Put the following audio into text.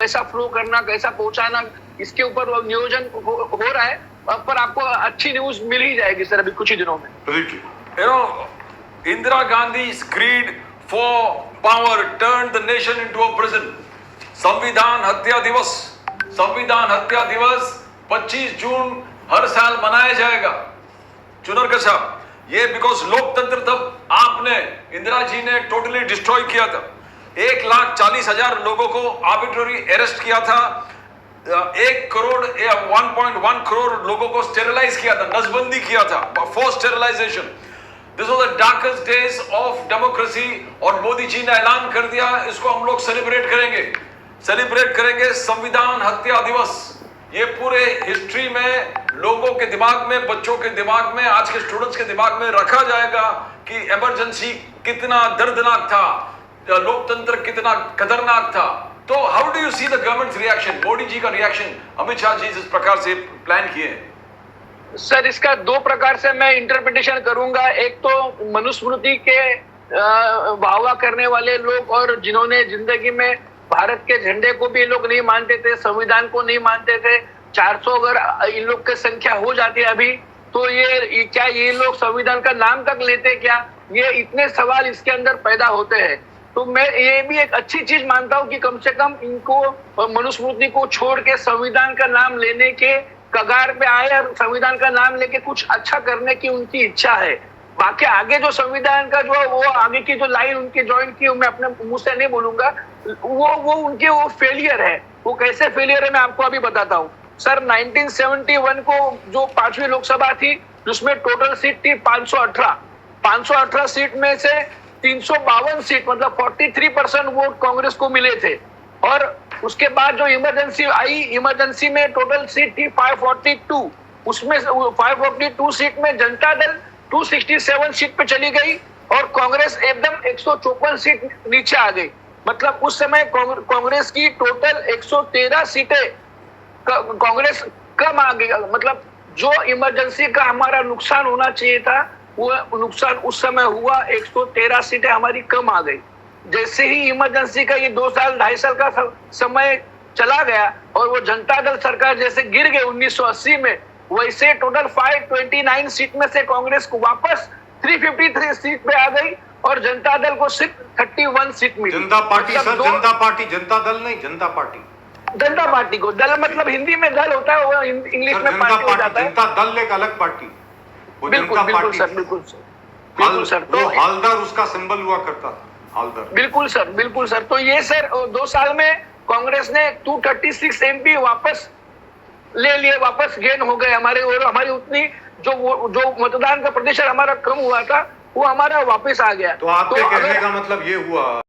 कैसा फ्लो करना, कैसा पहुंचाना, इसके ऊपर नियोजन हो रहा है। पर आपको अच्छी न्यूज मिल ही जाएगी सर अभी कुछ ही दिनों में। You know, Indira Gandhi's greed for power turned the nation into a prison. संविधान हत्या दिवस 25 जून हर साल मनाया जाएगा। चुनरकर साहब, ये बिकॉज लोकतंत्र तब आपने, इंदिरा जी ने टोटली डिस्ट्रॉय किया था। 1,40,000 लोगों को आर्बिट्ररी अरेस्ट किया था। 1.1 करोड़ लोगों को स्टेरिलाइज किया था, नसबंदी किया था, force sterilisation. This was the darkest days of democracy और मोदी जी ने ऐलान कर दिया, इसको हम लोग सेलिब्रेट करेंगे संविधान हत्या दिवस। ये पूरे हिस्ट्री में लोगों के दिमाग में, बच्चों के दिमाग में, आज के स्टूडेंट्स के दिमाग में रखा जाएगा कि इमरजेंसी कितना दर्दनाक था, लोकतंत्र कितना खतरनाक था। तो how do you see the government's reaction, Modi ji का रिएक्शन, अमित शाह जी जिस प्रकार से प्लान किए हैं? सर इसका दो प्रकार से मैं इंटरप्रिटेशन करूंगा। एक तो मनुस्मृति के वाहवा करने वाले लोग और जिन्होंने जिंदगी में भारत के झंडे को भी लोग नहीं मानते थे, संविधान को नहीं मानते थे। 400 अगर इन लोग की संख्या हो जाती है अभी, तो ये लोग संविधान का नाम तक लेते क्या? ये इतने सवाल इसके अंदर पैदा होते हैं। तो मैं ये भी एक अच्छी चीज मानता हूँ कि कम से कम इनको मनुस्मृति को छोड़ के संविधान का नाम लेने के कगार पे आए और संविधान का नाम लेके कुछ अच्छा करने की उनकी इच्छा है। बाकी आगे जो संविधान का जो वो आगे की जो लाइन उनकी ज्वाइन की, मैं अपने मुंह से नहीं बोलूंगा, वो उनके वो फेलियर है। वो कैसे फेलियर है मैं आपको अभी बताता हूँ। सर 1971 को जो 5वीं लोकसभा थी, जिसमें टोटल सीट थी 518 सीट में से 352 सीट मतलब 43% वोट कांग्रेस को मिले थे। और उसके बाद जो इमरजेंसी आई, इमरजेंसी में टोटल सीट थी 542, उसमें 542 सीट में जनता दल 267 सीट पे चली गई और कांग्रेस एकदम 154 सीट नीचे आ गई। मतलब उस समय कांग्रेस की टोटल 113 सीटें कांग्रेस कम आ गई। मतलब जो इमरजेंसी का हमारा नुकसान होना चाहिए था, वो नुकसान उस समय हुआ, 113 सीटें हमारी कम आ गई। जैसे ही इमरजेंसी का ये 2 साल 2.5 साल का समय चला गया और वो जनता दल सरकार जैसे गिर गई 1980 में, वैसे टोटल 529 सीट में से कांग्रेस को वापस 353 सीट पे आ गई और जनता दल को सिर्फ 31 सीट मिली। जनता पार्टी सर, जनता पार्टी, जनता दल नहीं, जनता पार्टी। जनता पार्टी को दल मतलब हिंदी में दल होता है, वो इंग्लिश में पार्टी हो जाता है। जनता दल एक अलग पार्टी, वो बिल्कुल जनता बिल्कुल पार्टी। सर, बिल्कुल सर। तो हालदार उसका सिंबल हुआ करता था, हालदार। बिल्कुल सर। तो ये सर 2 साल में कांग्रेस ने 236 MP वापस ले लिए, वापस गेन हो गए हमारे, और हमारी उतनी जो मतदान का प्रतिशत हमारा कम हुआ था वो हमारा वापस आ गया। तो आपके कहने का मतलब ये हुआ